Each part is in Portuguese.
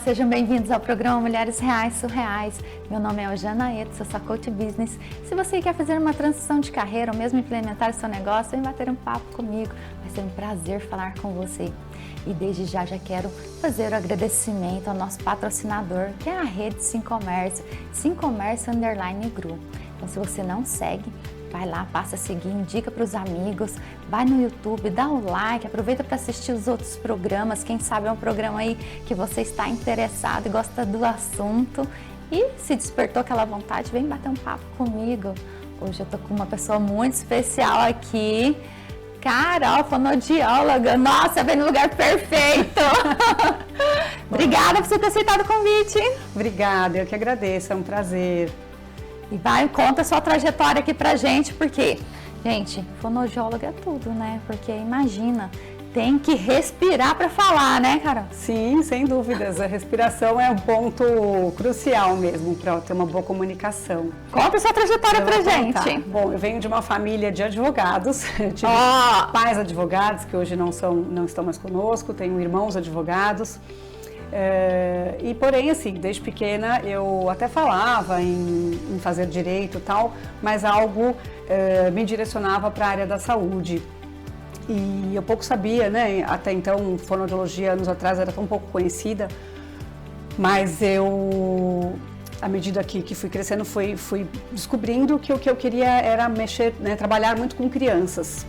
sejam bem-vindos ao programa Mulheres Reais Surreais. Meu nome é Eugênia Eto, sou sua coach business. Se você quer fazer uma transição de carreira ou mesmo implementar seu negócio, vem bater um papo comigo. Vai ser um prazer falar com você. E desde já quero fazer o agradecimento ao nosso patrocinador, que é a rede Simcomércio, Simcomércio_Gru. Então, se você não segue, vai lá, passa a seguir, indica para os amigos, vai no YouTube, dá o like, aproveita para assistir os outros programas, quem sabe é um programa aí que você está interessado e gosta do assunto e se despertou aquela vontade, vem bater um papo comigo. Hoje eu tô com uma pessoa muito especial aqui, Carol, fonoaudióloga, nossa, vem no lugar perfeito! Obrigada por você ter aceitado o convite. Obrigada, eu que agradeço, é um prazer. E conta a sua trajetória aqui pra gente, porque, gente, fonoaudióloga é tudo, né? Porque imagina, tem que respirar para falar, né, Carol? Sim, sem dúvidas. A respiração é um ponto crucial mesmo para ter uma boa comunicação. Conta a sua trajetória pra gente. Bom, eu venho de uma família de advogados. Eu tive pais advogados que hoje não estão mais conosco, tenho irmãos advogados. E porém, assim, desde pequena eu até falava em fazer direito e tal, mas algo me direcionava para a área da saúde. E eu pouco sabia, né? Até então, fonoaudiologia, anos atrás, era tão pouco conhecida, mas eu, à medida que fui crescendo, fui descobrindo que o que eu queria era mexer, né, trabalhar muito com crianças.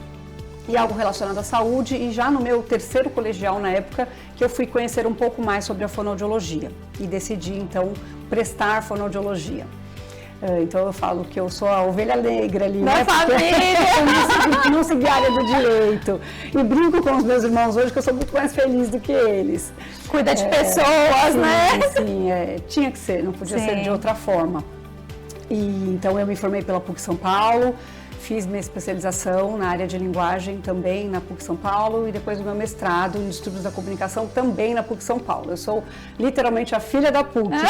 E algo relacionado à saúde, e já no meu terceiro colegial na época, que eu fui conhecer um pouco mais sobre a fonoaudiologia e decidi então prestar fonoaudiologia. Então eu falo que eu sou a ovelha negra ali, né? Eu não segui a área do direito. E brinco com os meus irmãos hoje que eu sou muito mais feliz do que eles. Cuida de pessoas, sim, né? Sim, tinha que ser, não podia ser de outra forma. E então eu me formei pela PUC São Paulo. Fiz minha especialização na área de linguagem também na PUC São Paulo e depois o meu mestrado em estudos da comunicação também na PUC São Paulo. Eu sou literalmente a filha da PUC, né?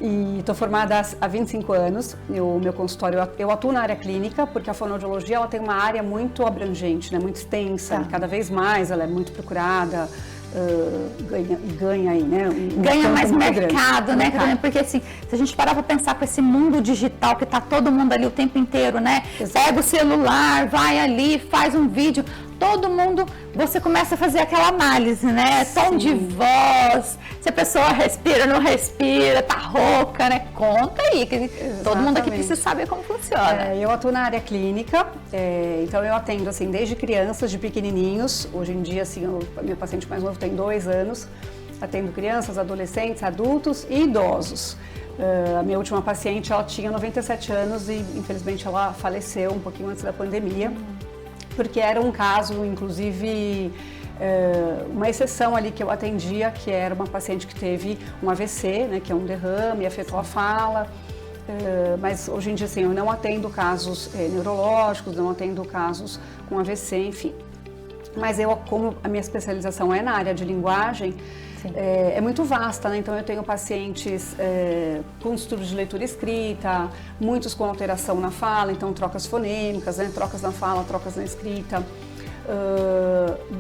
E estou formada há 25 anos. O meu consultório, eu atuo na área clínica porque a fonoaudiologia ela tem uma área muito abrangente, né? Muito extensa, e cada vez mais ela é muito procurada. Ganha aí, né? Ganha mais mercado, né? Porque assim, se a gente parar para pensar com esse mundo digital que tá todo mundo ali o tempo inteiro, né? Exato. Pega o celular, vai ali, faz um vídeo, todo mundo, você começa a fazer aquela análise, né? Sim. Tom de voz, se a pessoa respira, não respira, tá rouca, né? Conta aí, que todo mundo aqui precisa saber como funciona. Eu atuo na área clínica, então eu atendo assim desde crianças, de pequenininhos. Hoje em dia, assim, o meu paciente mais novo tem 2 anos. Atendo crianças, adolescentes, adultos e idosos. A minha última paciente, ela tinha 97 anos e infelizmente ela faleceu um pouquinho antes da pandemia. Porque era um caso, inclusive, uma exceção ali que eu atendia, que era uma paciente que teve um AVC, né, que é um derrame, afetou a fala, mas hoje em dia, assim, eu não atendo casos neurológicos, não atendo casos com AVC, enfim. Mas como a minha especialização é na área de linguagem, é muito vasta, né? Então eu tenho pacientes com distúrbios de leitura escrita, muitos com alteração na fala, então trocas fonêmicas, né? Trocas na fala, trocas na escrita.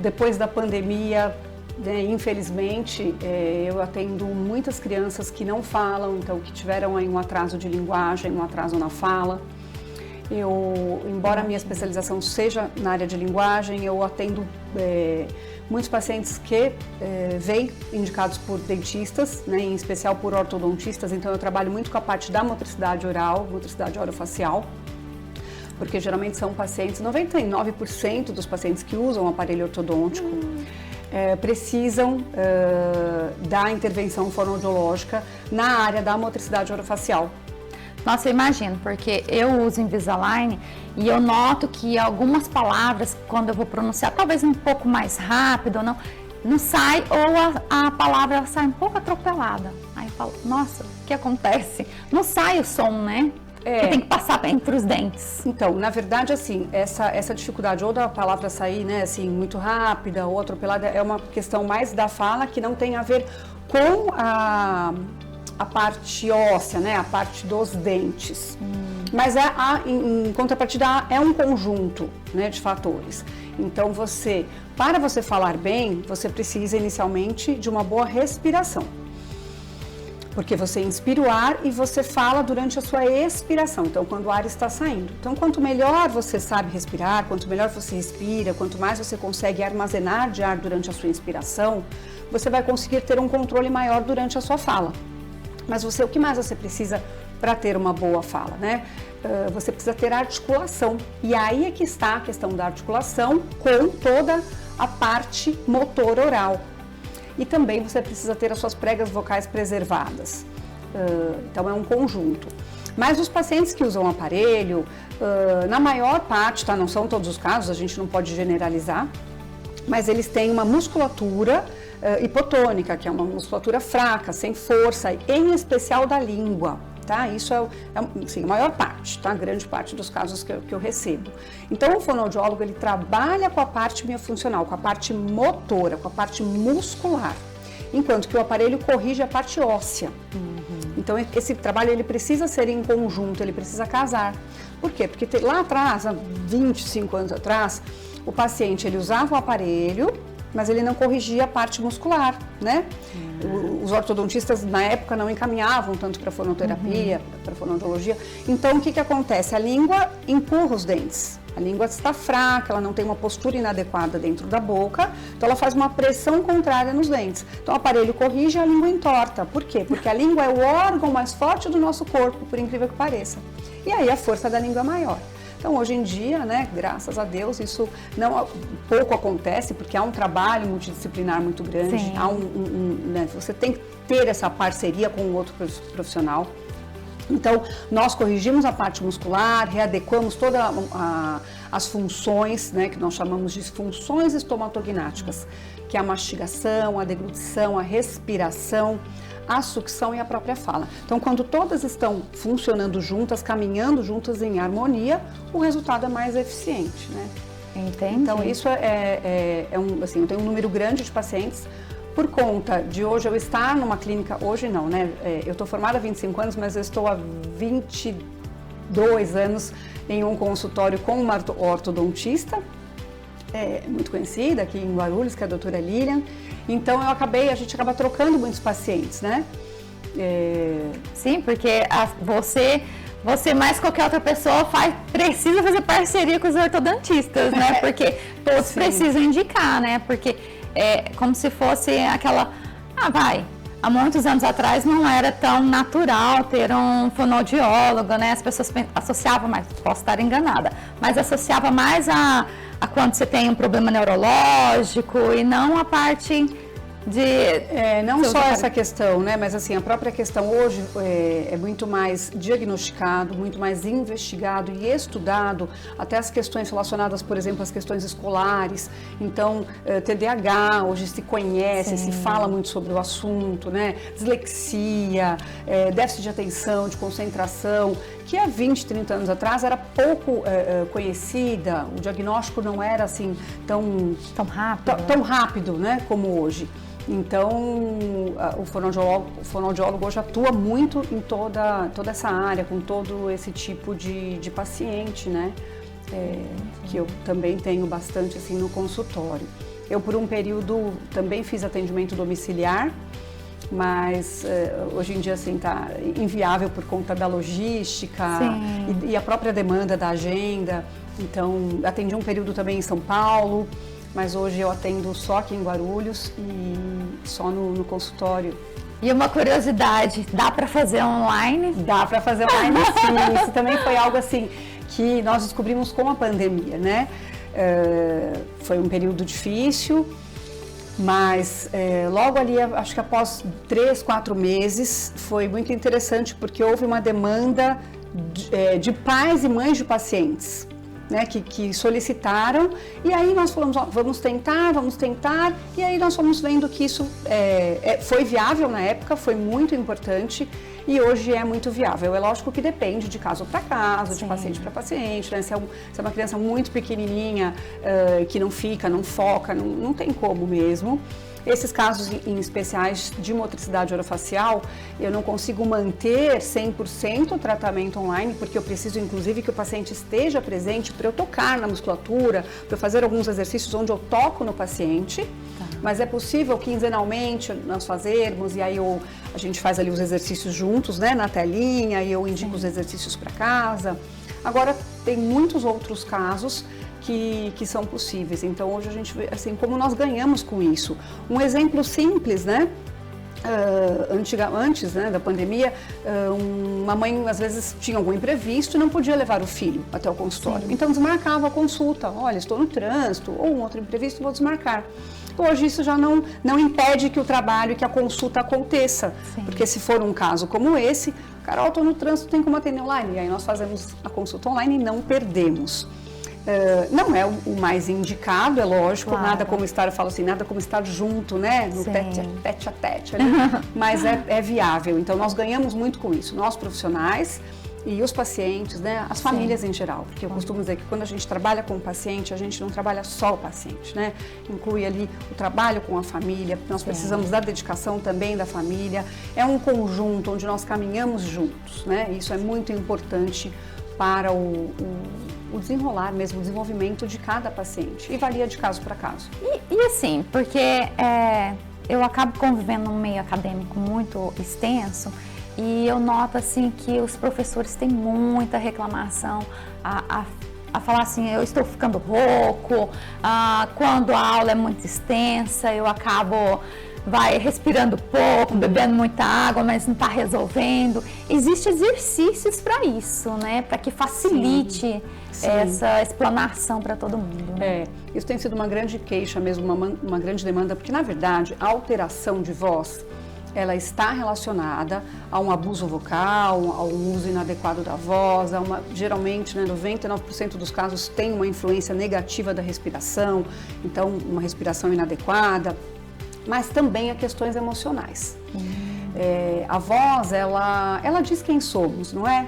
Depois da pandemia, né, infelizmente, eu atendo muitas crianças que não falam, então que tiveram aí um atraso de linguagem, um atraso na fala. Embora a minha especialização seja na área de linguagem, eu atendo muitos pacientes que vêm indicados por dentistas, né, em especial por ortodontistas, então eu trabalho muito com a parte da motricidade oral, motricidade orofacial, porque geralmente são pacientes, 99% dos pacientes que usam o aparelho ortodôntico precisam da intervenção fonoaudiológica na área da motricidade orofacial. Nossa, eu imagino, porque eu uso Invisalign e eu noto que algumas palavras, quando eu vou pronunciar, talvez um pouco mais rápido ou não sai, ou a palavra sai um pouco atropelada. Aí eu falo, nossa, o que acontece? Não sai o som, né? Que tem que passar entre os dentes. Então, na verdade, assim, essa dificuldade ou da palavra sair, né, assim, muito rápida ou atropelada é uma questão mais da fala que não tem a ver com a parte óssea, né, a parte dos dentes. Mas em contrapartida é um conjunto, né, de fatores. Então para você falar bem, você precisa inicialmente de uma boa respiração. Porque você inspira o ar e você fala durante a sua expiração, então quando o ar está saindo. Então quanto melhor você sabe respirar, quanto melhor você respira, quanto mais você consegue armazenar de ar durante a sua inspiração, você vai conseguir ter um controle maior durante a sua fala. Mas o que mais você precisa para ter uma boa fala, né? Você precisa ter articulação. E aí é que está a questão da articulação com toda a parte motor oral. E também você precisa ter as suas pregas vocais preservadas. Então é um conjunto. Mas os pacientes que usam aparelho, na maior parte, tá? Não são todos os casos, a gente não pode generalizar, mas eles têm uma musculatura hipotônica, que é uma musculatura fraca, sem força, em especial da língua. Tá? Isso assim, a maior parte, tá? A grande parte dos casos que eu recebo. Então, o fonoaudiólogo, ele trabalha com a parte miofuncional, com a parte motora, com a parte muscular, enquanto que o aparelho corrige a parte óssea. Então, esse trabalho, ele precisa ser em conjunto, ele precisa casar. Por quê? Porque lá atrás, há 25 anos atrás, o paciente, ele usava o aparelho, mas ele não corrigia a parte muscular, né? Os ortodontistas, na época, não encaminhavam tanto para fonoterapia, para fonoaudiologia. Então, o que acontece? A língua empurra os dentes. A língua está fraca, ela não tem uma postura inadequada dentro da boca, então ela faz uma pressão contrária nos dentes. Então, o aparelho corrige e a língua entorta. Por quê? Porque a língua é o órgão mais forte do nosso corpo, por incrível que pareça. E aí, a força da língua é maior. Então, hoje em dia, né, graças a Deus, isso pouco acontece, porque há um trabalho multidisciplinar muito grande, Sim. há né, você tem que ter essa parceria com o outro profissional. Então, nós corrigimos a parte muscular, readequamos todas as funções, né, que nós chamamos de funções estomatognáticas, que é a mastigação, a deglutição, a respiração, a sucção e a própria fala. Então, quando todas estão funcionando juntas, caminhando juntas em harmonia, o resultado é mais eficiente, né? Entendi. Então, isso assim, eu tenho um número grande de pacientes, por conta de hoje eu estar numa clínica, hoje não, né? Eu estou formada há 25 anos, mas eu estou há 22 anos em um consultório com uma ortodontista, muito conhecida aqui em Guarulhos, que é a doutora Lilian. Então, a gente acaba trocando muitos pacientes, né? Sim, porque você mais qualquer outra pessoa precisa fazer parceria com os ortodontistas, né? Porque todos precisam indicar, né? Porque é como se fosse aquela... Há muitos anos atrás não era tão natural ter um fonoaudiólogo, né? As pessoas associavam mais, posso estar enganada, mas associava mais a quando você tem um problema neurológico e não a parte de... não só essa questão, né? Mas assim, a própria questão hoje é muito mais diagnosticado, muito mais investigado e estudado, até as questões relacionadas, por exemplo, às questões escolares. Então, TDAH, hoje se conhece, se fala muito sobre o assunto, né? Dislexia, déficit de atenção, de concentração, que há 20, 30 anos atrás era pouco conhecida, o diagnóstico não era assim tão rápido, né, como hoje. Então, o fonoaudiólogo hoje atua muito em toda essa área, com todo esse tipo de paciente, né, que eu também tenho bastante assim no consultório. Eu, por um período, também fiz atendimento domiciliar, mas hoje em dia assim está inviável por conta da logística e a própria demanda da agenda. Então, atendi um período também em São Paulo, mas hoje eu atendo só aqui em Guarulhos e só no consultório. E uma curiosidade, dá para fazer online? Dá para fazer online, sim. Isso também foi algo assim que nós descobrimos com a pandemia, né? Foi um período difícil, mas logo ali, acho que após 3, 4 meses, foi muito interessante porque houve uma demanda de pais e mães de pacientes, né, que solicitaram, e aí nós falamos, vamos tentar, e aí nós fomos vendo que isso foi viável na época, foi muito importante, e hoje é muito viável. É lógico que depende de caso para caso, de paciente para paciente, né? Se é uma criança muito pequenininha, que não fica, não foca, não tem como mesmo. Esses casos em especiais de motricidade orofacial, eu não consigo manter 100% o tratamento online, porque eu preciso, inclusive, que o paciente esteja presente para eu tocar na musculatura, para eu fazer alguns exercícios onde eu toco no paciente. Mas é possível quinzenalmente nós fazermos, e aí a gente faz ali os exercícios juntos, né, na telinha, e eu indico os exercícios para casa. Agora, tem muitos outros casos que são possíveis. Então, hoje a gente vê, assim, como nós ganhamos com isso. Um exemplo simples, né? Antes, né, da pandemia, uma mãe às vezes tinha algum imprevisto e não podia levar o filho até o consultório. Sim. Então, desmarcava a consulta. Olha, estou no trânsito, ou um outro imprevisto, vou desmarcar. Hoje isso já não impede que o trabalho e que a consulta aconteça. Sim. Porque se for um caso como esse, Carol, estou no trânsito, tem como atender online? E aí nós fazemos a consulta online e não perdemos. Não é o mais indicado, é lógico, claro. Nada como estar, eu falo assim, nada como estar junto, né, no tete a tete ali, mas é viável. Então nós ganhamos muito com isso, nós profissionais e os pacientes, né, as famílias em geral, porque eu costumo dizer que quando a gente trabalha com o paciente, a gente não trabalha só o paciente, né, inclui ali o trabalho com a família, nós precisamos da dedicação também da família, é um conjunto onde nós caminhamos juntos, né, isso é muito importante para o desenrolar mesmo, o desenvolvimento de cada paciente, e varia de caso para caso. E assim, porque eu acabo convivendo num meio acadêmico muito extenso, e eu noto assim que os professores têm muita reclamação a falar assim, eu estou ficando rouco, quando a aula é muito extensa, eu acabo respirando pouco, bebendo muita água, mas não está resolvendo. Existem exercícios para isso, né? Para que facilite essa explanação para todo mundo. Né? Isso tem sido uma grande queixa mesmo, uma grande demanda, porque na verdade a alteração de voz, ela está relacionada a um abuso vocal, ao uso inadequado da voz, geralmente, né, 99% dos casos tem uma influência negativa da respiração, então uma respiração inadequada, mas também a questões emocionais. A voz, ela diz quem somos, não é?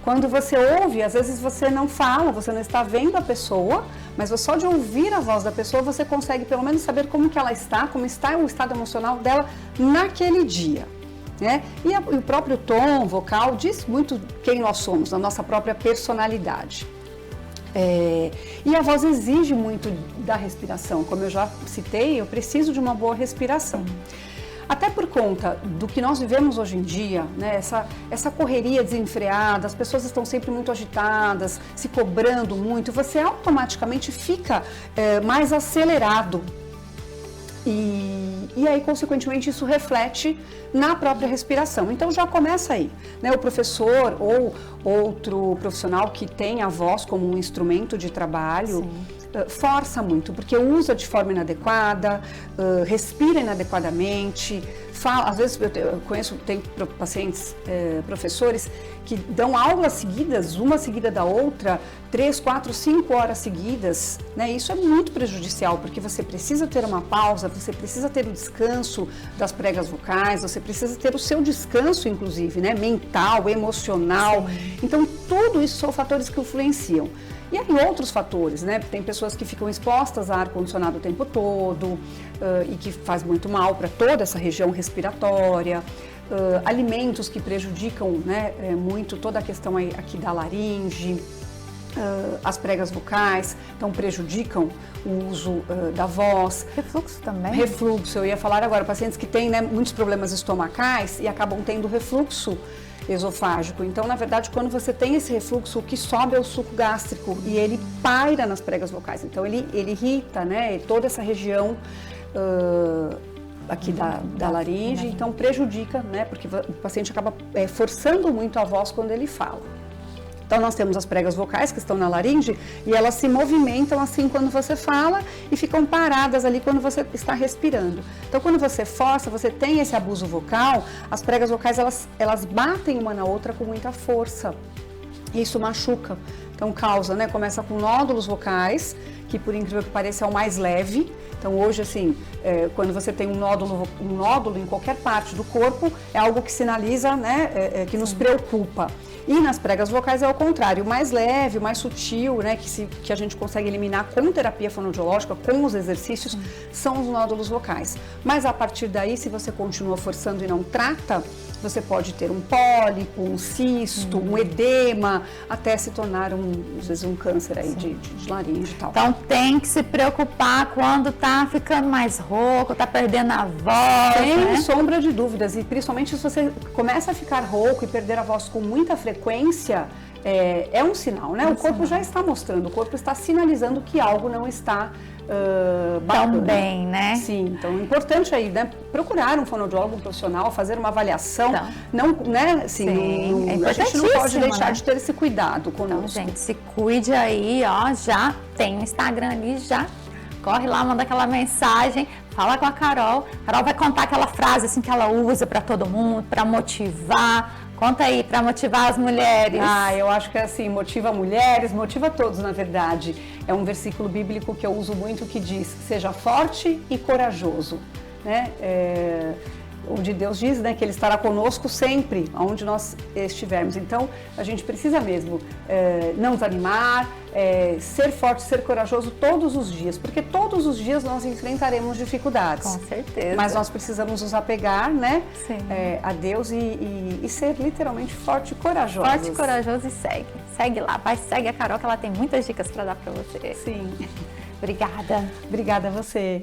Quando você ouve, às vezes você não fala, você não está vendo a pessoa, mas só de ouvir a voz da pessoa, você consegue pelo menos saber como que ela está, como está o estado emocional dela naquele dia. Né? E o próprio tom vocal diz muito quem nós somos, a nossa própria personalidade. E a voz exige muito da respiração, como eu já citei, eu preciso de uma boa respiração. Até por conta do que nós vivemos hoje em dia, né, essa correria desenfreada, as pessoas estão sempre muito agitadas, se cobrando muito, você automaticamente fica mais acelerado. E aí, consequentemente, isso reflete na própria respiração. Então, já começa aí, né? O professor ou outro profissional que tem a voz como um instrumento de trabalho, força muito, porque usa de forma inadequada, respira inadequadamente, às vezes eu tenho pacientes, professores que dão aulas seguidas, uma seguida da outra, 3, 4, 5 horas seguidas, né? Isso é muito prejudicial, porque você precisa ter uma pausa, você precisa ter o descanso das pregas vocais, você precisa ter o seu descanso, inclusive, né? Mental, emocional. Então, tudo isso são fatores que influenciam. E aí outros fatores, né? Tem pessoas que ficam expostas a ar-condicionado o tempo todo e que faz muito mal para toda essa região respiratória, alimentos que prejudicam, né, muito toda a questão aqui da laringe, as pregas vocais, então prejudicam o uso da voz. Refluxo também? Refluxo, eu ia falar agora, pacientes que têm, né, muitos problemas estomacais e acabam tendo refluxo esofágico. Então, na verdade, quando você tem esse refluxo, o que sobe é o suco gástrico e ele paira nas pregas vocais. Então, ele irrita, né, toda essa região aqui da laringe, então prejudica, né, porque o paciente acaba forçando muito a voz quando ele fala. Então, nós temos as pregas vocais que estão na laringe e elas se movimentam assim quando você fala e ficam paradas ali quando você está respirando. Então, quando você força, você tem esse abuso vocal, as pregas vocais elas batem uma na outra com muita força. Isso machuca. Então, causa, né? Começa com nódulos vocais, que por incrível que pareça é o mais leve. Então, hoje, assim, quando você tem um nódulo em qualquer parte do corpo, é algo que sinaliza, né, que nos preocupa. E nas pregas vocais é o contrário, o mais leve, o mais sutil, né, que a gente consegue eliminar com terapia fonoaudiológica, com os exercícios, são os nódulos vocais. Mas a partir daí, se você continua forçando e não trata, você pode ter um pólipo, um cisto, um edema, até se tornar, às vezes, um câncer aí de laringe e tal. Então tem que se preocupar quando tá ficando mais rouco, tá perdendo a voz, Sem né? sombra de dúvidas, e principalmente se você começa a ficar rouco e perder a voz com muita frequência, é um sinal, né? O corpo já está mostrando, o corpo está sinalizando que algo não está bacana. Também, né? Sim, então é importante aí, né, procurar um fonoaudiólogo, um profissional, fazer uma avaliação, Então, não, né, assim, sim, é a gente não pode deixar né? de ter esse cuidado conosco. Então, gente, se cuide aí, ó, já tem o Instagram ali, já corre lá, manda aquela mensagem, fala com a Carol. A Carol vai contar aquela frase assim que ela usa para todo mundo, para motivar. Conta aí, para motivar as mulheres. Eu acho que assim, motiva mulheres, motiva todos, na verdade. É um versículo bíblico que eu uso muito que diz: seja forte e corajoso, né? Onde Deus diz, né, que Ele estará conosco sempre, onde nós estivermos. Então, a gente precisa mesmo não desanimar, ser forte, ser corajoso todos os dias, porque todos os dias nós enfrentaremos dificuldades. Com certeza. Mas nós precisamos nos apegar, né, Sim. a Deus e ser literalmente forte e corajoso. Forte, corajoso e segue. Segue lá, vai, segue a Carol, que ela tem muitas dicas para dar para você. Sim. Obrigada. Obrigada a você.